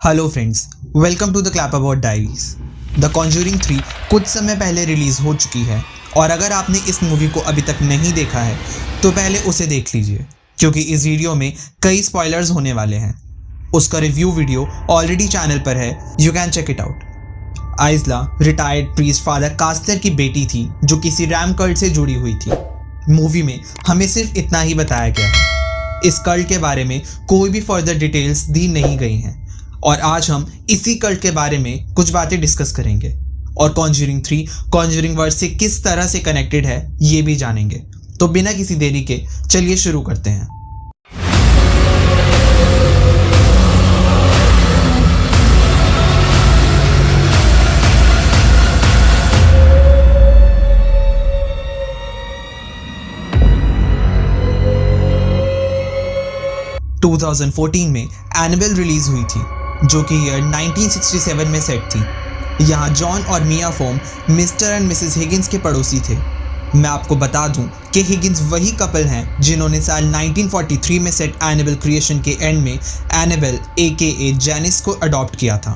Hello friends, welcome to the Clapperbot diaries. The Conjuring 3 कुछ समय पहले रिलीज़ हो चुकी है और अगर आपने इस मूवी को अभी तक नहीं देखा है तो पहले उसे देख लीजिए, क्योंकि इस वीडियो में कई स्पॉयलर्स होने वाले हैं। उसका रिव्यू वीडियो ऑलरेडी चैनल पर है, you can check it out. आइज़ला रिटायर्ड प्रीस्ट फादर कास्टर की बेटी थी जो किसी रैम कल्ट से जुड़ी हुई थी। मूवी में हमें सिर्फ इतना ही बताया गया है। इस कल्ट के बारे में कोई भी फर्दर डिटेल्स दी नहीं गई हैं और आज हम इसी कल्ट के बारे में कुछ बातें डिस्कस करेंगे और कॉन्जूरिंग 3 कॉन्जूरिंग वर्स से किस तरह से कनेक्टेड है ये भी जानेंगे। तो बिना किसी देरी के चलिए शुरू करते हैं। – 2014 में एनाबेल रिलीज हुई थी जो कि ईयर 1967 में सेट थी। यहाँ जॉन और Mia Form Mr and Mrs Higgins के पड़ोसी थे। मैं आपको बता दूं कि हिगिंस वही कपल हैं जिन्होंने साल 1943 में सेट एनाबेल क्रिएशन के एंड में एनाबेल AKA जेनिस को अडॉप्ट किया था।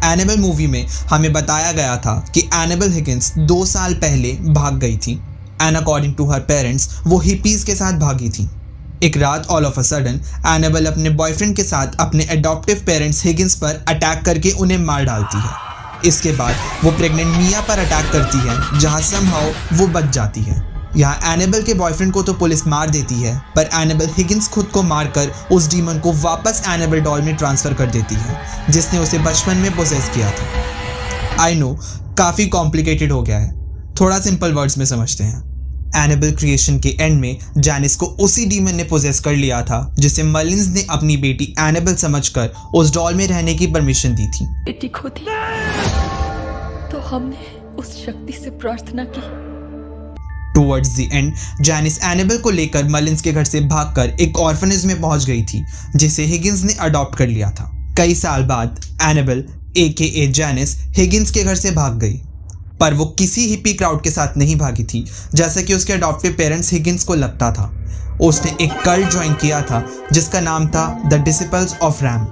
एनाबेल मूवी में हमें बताया गया था कि एनाबेल हिगिंस 2 साल पहले भाग गई थी and according to her parents वो हिपीज के साथ भागी थी। एक रात all of a sudden Annabelle अपने बॉयफ्रेंड के साथ अपने एडॉप्टिव पेरेंट्स हिगिंस पर अटैक करके उन्हें मार डालती है। इसके बाद वो प्रेग्नेंट मिया पर अटैक करती है जहां समहाउ वो बच जाती है। यहाँ एनाबेल के बॉयफ्रेंड को तो पुलिस मार देती है, पर एनाबेल हिगिंस खुद को मारकर उस डीमन को वापस एनाबेल डॉल में ट्रांसफ़र कर देती है जिसने उसे बचपन में पोजेस किया था। आई नो काफ़ी कॉम्प्लिकेटेड हो गया है, थोड़ा सिंपल वर्ड्स में समझते हैं। एनाबेल क्रिएशन के एंड में जेनिस को उसी डीमन ने पोजेस कर लिया था जिसे मर्लिन्स ने अपनी बेटी एनाबेल समझकर उस डॉल में रहने की परमिशन दी थी। बेटी खो दी तो हमने उस शक्ति से प्रार्थना की। Towards the end Janice Annabelle को लेकर मर्लिन्स के घर से भागकर एक ऑर्फनेज में पहुंच गई थी जिसे हिगिंस ने अडॉप्ट कर लिया था। कई साल बाद एनाबेल AKA जेनिस हिगिंस के घर से भाग गई, पर वो किसी हिप्पी क्राउड के साथ नहीं भागी थी जैसा कि उसके अडॉप्टिव पेरेंट्स हिगिंस को लगता था। उसने एक कल्ट ज्वाइन किया था जिसका नाम था द डिसिपल्स ऑफ रैम।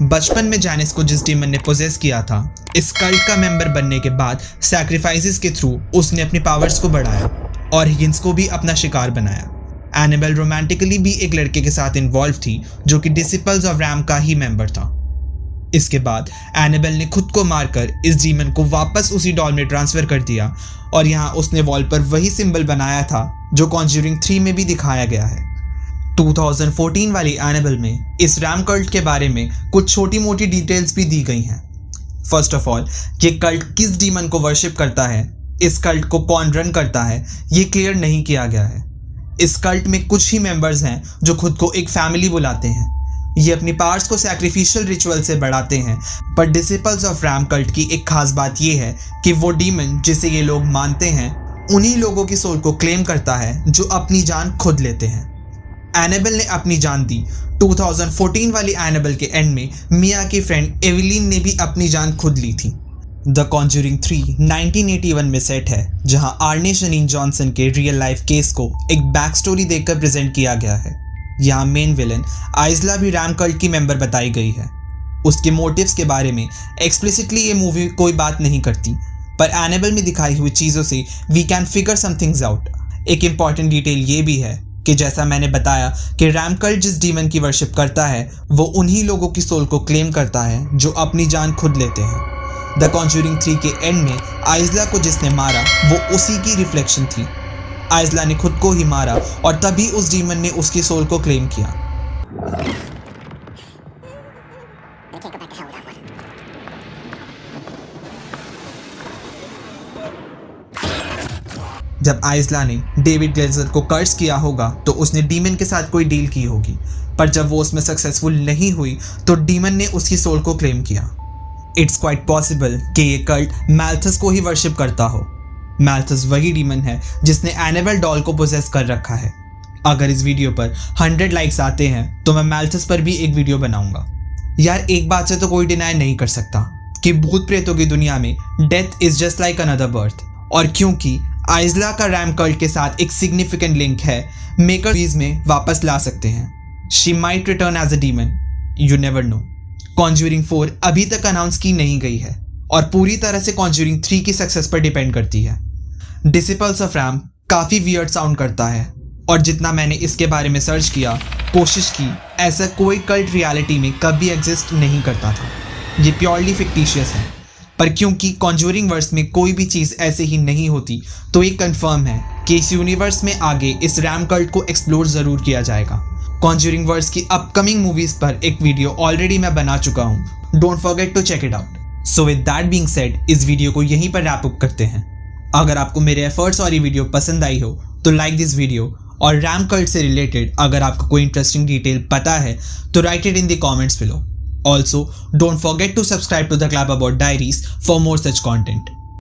बचपन में जेनिस को जिस डीमन ने पोजेस किया था, इस कल्ट का मेंबर बनने के बाद सैक्रिफाइसेस के थ्रू उसने अपनी पावर्स को बढ़ाया और हिगिंस को भी अपना शिकार बनाया। एनाबेल रोमांटिकली भी एक लड़के के साथ इन्वॉल्व थी जो कि डिसिपल्स ऑफ रैम का ही मेंबर था। इसके बाद एनाबेल ने खुद को मारकर इस डीमन को वापस उसी डॉल में ट्रांसफर कर दिया और यहाँ उसने वॉल पर वही सिंबल बनाया था जो कॉन्जूरिंग 3 में भी दिखाया गया है। 2014 वाली एनाबेल में इस रैम कल्ट के बारे में कुछ छोटी मोटी डिटेल्स भी दी गई हैं। फर्स्ट ऑफ ऑल, ये कल्ट किस डीमन को वर्शिप करता है, इस कल्ट को कौन रन करता है, ये क्लियर नहीं किया गया है। इस कल्ट में कुछ ही मेंबर्स हैं जो खुद को एक फैमिली बुलाते हैं। ये अपनी पावर्स को सैक्रिफिशियल रिचुअल से बढ़ाते हैं, पर डिसिपल्स ऑफ रैम कल्ट की एक खास बात ये है कि वो डीमन जिसे ये लोग मानते हैं उन्हीं लोगों की सोल को क्लेम करता है जो अपनी जान खुद लेते हैं। एनाबेल ने अपनी जान दी। 2014 वाली एनाबेल के एंड में मिया की फ्रेंड एविलीन ने भी अपनी जान खुद ली थी। द कॉन्जूरिंग 3 1981 में सेट है जहां आर्ने शनीन जॉनसन के रियल लाइफ केस को एक बैक स्टोरी देकर प्रेजेंट किया गया है। यहाँ मेन विलन आइज़ला भी रैम कल्ट की मेंबर बताई गई है। उसके मोटिव्स के बारे में एक्सप्लिसिटली ये मूवी कोई बात नहीं करती, पर एनाबेल में दिखाई हुई चीज़ों से we can figure some things out. एक इम्पॉर्टेंट डिटेल ये भी है कि जैसा मैंने बताया कि रैम कल्ट जिस डीमन की वर्शिप करता है वो उन्हीं लोगों की सोल को क्लेम करता है जो अपनी जान खुद लेते हैं। द कॉन्जूरिंग 3 के एंड में आइज़ला को जिसने मारा वो उसी की रिफ्लेक्शन थी। आइज़ला ने खुद को ही मारा और तभी उस डीमन ने उसकी सोल को क्लेम किया। जब आइज़ला ने डेविड ग्लेजर को कर्स किया होगा तो उसने डीमन के साथ कोई डील की होगी, पर जब वो उसमें सक्सेसफुल नहीं हुई तो डीमन ने उसकी सोल को क्लेम किया। इट्स क्वाइट पॉसिबल कि ये कल्ट मैल्थस को ही वर्शिप करता हो। मैल्थस वही डीमन है जिसने एनाबेल डॉल को पोजेस कर रखा है। अगर इस वीडियो पर 100 लाइक्स आते हैं तो मैं मैल्थस पर भी एक वीडियो बनाऊंगा। यार, एक बात से तो कोई डिनाई नहीं कर सकता कि भूत प्रेतों की दुनिया में death is just like another birth, और क्योंकि आइजला का रैम कल्ट के साथ एक सिग्निफिकेंट लिंक है मेकर सीरीज में वापस ला सकते हैं। She might return as a demon, you never know. Conjuring 4 अभी तक अनाउंस की नहीं गई है और पूरी तरह से कॉन्ज्यूरिंग 3 की सक्सेस पर डिपेंड करती है। डिसिपल्स ऑफ रैम काफ़ी वियर्ड साउंड करता है और जितना मैंने इसके बारे में सर्च किया, कोशिश की, ऐसा कोई कल्ट रियलिटी में कभी एग्जिस्ट नहीं करता था। ये प्योरली फिक्टिशियस है, पर क्योंकि कॉन्ज्यूरिंग वर्स में कोई भी चीज़ ऐसे ही नहीं होती, तो ये कंफर्म है कि इस यूनिवर्स में आगे इस रैम कल्ट को एक्सप्लोर ज़रूर किया जाएगा। कॉन्ज्यूरिंग वर्स की अपकमिंग मूवीज़ पर एक वीडियो ऑलरेडी मैं बना चुका हूँ, don't forget to check it out. So with that being said, इस वीडियो को यहीं पर रैप अप करते हैं। अगर आपको मेरे एफर्ट्स और ये वीडियो पसंद आई हो तो लाइक दिस वीडियो, और रैम कल्ट से रिलेटेड अगर आपको कोई इंटरेस्टिंग डिटेल पता है तो right it in the comments below. Also, don't forget to subscribe to the Club About Diaries for more such content.